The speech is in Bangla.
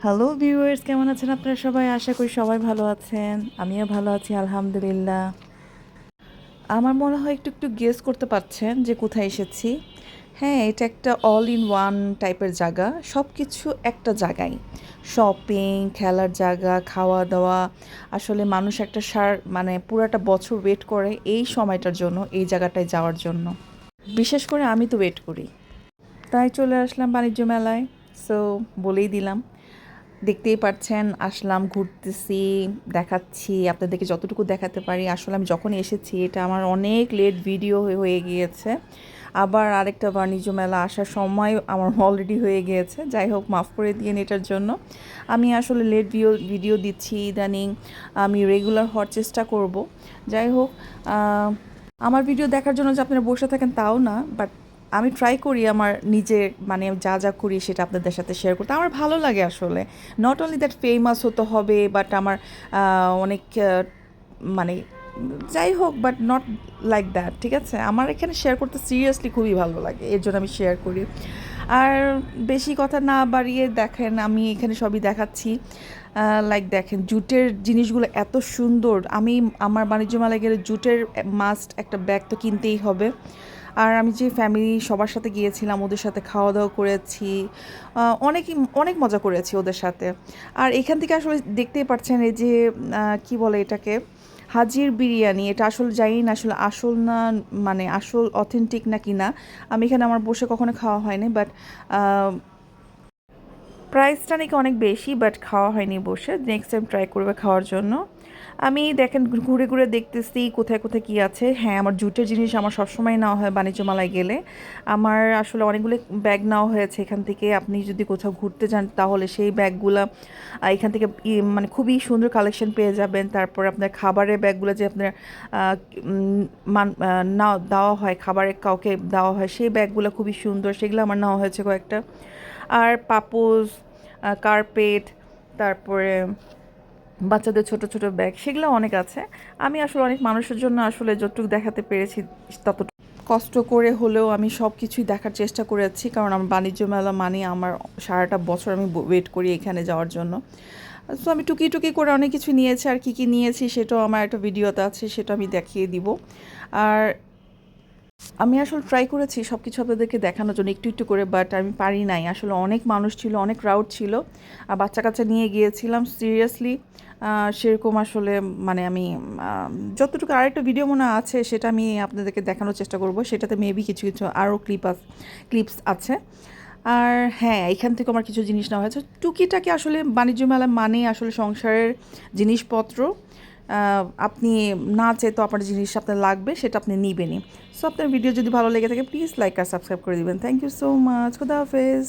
হ্যালো ভিউয়ার্স, কেমন আছেন আপনারা সবাই? আশা করি সবাই ভালো আছেন। আমিও ভালো আছি আলহামদুলিল্লাহ। আমার মনে হয় একটু একটু গেস করতে পারছেন যে কোথায় এসেছি। হ্যাঁ, এটা একটা অল ইন ওয়ান টাইপের জায়গা। সব কিছু একটা জায়গায়। শপিং, খেলার জায়গা, খাওয়া দাওয়া। আসলে মানুষ একটা মানে পুরাটা বছর ওয়েট করে এই সময়টার জন্য, এই জায়গাটায় যাওয়ার জন্য। বিশেষ করে আমি তো ওয়েট করি। তাই চলে আসলাম বাণিজ্য মেলায়। সো বলেই দিলাম। দেখতেই পাচ্ছেন আসলাম, ঘুরতেছি, দেখাচ্ছি আপনাদেরকে যতটুকু দেখাতে পারি। আসলে আমি যখন এসেছি এটা আমার অনেক লেট ভিডিও হয়ে গিয়েছে। আবার আরেকটা বাণিজ্য মেলা আসার সময় আমার অলরেডি হয়ে গিয়েছে। যাই হোক, মাফ করে দিয়েন এটার জন্য। আমি আসলে লেট ভিডিও দিচ্ছি ইদানিং। আমি রেগুলার হওয়ার চেষ্টা করব। যাই হোক, আমার ভিডিও দেখার জন্য যে আপনারা বসে থাকেন তাও না, বাট আমি ট্রাই করি আমার নিজের মানে যা যা করি সেটা আপনাদের সাথে শেয়ার করতে। আমার ভালো লাগে আসলে। নট অনলি দ্যাট ফেমাস হতে হবে, বাট আমার অনেক মানে যাই হোক, বাট নট লাইক দ্যাট, ঠিক আছে? আমার এখানে শেয়ার করতে সিরিয়াসলি খুবই ভালো লাগে, এর জন্য আমি শেয়ার করি। আর বেশি কথা না বাড়িয়ে দেখেন, আমি এখানে সবই দেখাচ্ছি। লাইক দেখেন, জুটের জিনিসগুলো এত সুন্দর। আমি আমার বাণিজ্য মেলায় গেলে জুটের মাস্ট একটা ব্যাগ তো কিনতেই হবে। আর আমি যে ফ্যামিলি সবার সাথে গিয়েছিলাম, ওদের সাথে খাওয়া দাওয়া করেছি, অনেকই অনেক মজা করেছি ওদের সাথে। আর এখান থেকে আসলে দেখতেই পাচ্ছেন এই যে কি বলে এটাকে, হাজির বিরিয়ানি। এটা আসলে জানি না আসলে আসল না, মানে আসল অথেন্টিক নাকি না। আমি এখানে আমার বসে কখনো খাওয়া হয়নি, বাট প্রাইসটা নাকি অনেক বেশি, বাট খাওয়া হয়নি বসে। নেক্সট টাইম ট্রাই করবে খাওয়ার জন্য। আমি দেখেন ঘুরে ঘুরে দেখতেছি কোথায় কোথায় কী আছে। হ্যাঁ, আমার জুটের জিনিস আমার সবসময় নেওয়া হয় বাণিজ্য মেলায় গেলে। আমার আসলে অনেকগুলো ব্যাগ নেওয়া হয়েছে এখান থেকে। আপনি যদি কোথাও ঘুরতে যান তাহলে সেই ব্যাগগুলা এখান থেকে মানে খুবই সুন্দর কালেকশন পেয়ে যাবেন। তারপর আপনার খাবারের ব্যাগগুলো যে আপনার না দেওয়া হয়, খাবারের কাউকে দেওয়া হয়, সেই ব্যাগগুলো খুবই সুন্দর, সেগুলো আমার নেওয়া হয়েছে কয়েকটা। আর পাপোশ, কার্পেট, তারপরে বাচ্চাদের ছোট ছোট ব্যাগ, সেগুলো অনেক আছে। আমি আসলে অনেক মানুষের জন্য আসলে যতটুকু দেখাতে পেরেছি ততটুকু কষ্ট করে হলেও আমি সব কিছুই দেখার চেষ্টা করেছি, কারণ আমার বাণিজ্য মেলা মানে আমার সারাটা বছর আমি ওয়েট করি এখানে যাওয়ার জন্য। সো আমি টুকি টুকি করে অনেক কিছু নিয়েছি, আর কী কী নিয়েছি সেটাও আমার একটা ভিডিওতে আছে, সেটা আমি দেখিয়ে দিব। আর আমি আসলে ট্রাই করেছি সব কিছু আপনাদেরকে দেখানোর জন্য একটু একটু করে, বাট আমি পারি নাই। আসলে অনেক মানুষ ছিল, অনেক ক্রাউড ছিল। আর বাচ্চা কাচ্চা নিয়ে গিয়েছিলাম সিরিয়াসলি। সেরকম আসলে মানে আমি যতটুকু আরেকটা ভিডিও মনে আছে সেটা আমি আপনাদেরকে দেখানোর চেষ্টা করব। সেটাতে মেবি কিছু কিছু আরও ক্লিপস আছে। আর হ্যাঁ, এখান থেকে আমার কিছু জিনিস নেওয়া হয়েছে টুকিটাকি। আসলে বাণিজ্য মেলা মানে আসলে সংসারের জিনিসপত্র। আপনি না চেয়ে তো আপনার জিনিস আপনার লাগবে, সেটা আপনি নিবেনই। সো আপনার ভিডিও যদি ভালো লেগে থাকে প্লিজ লাইক আর সাবস্ক্রাইব করে দিবেন। Thank you so much. খুদা হাফেজ।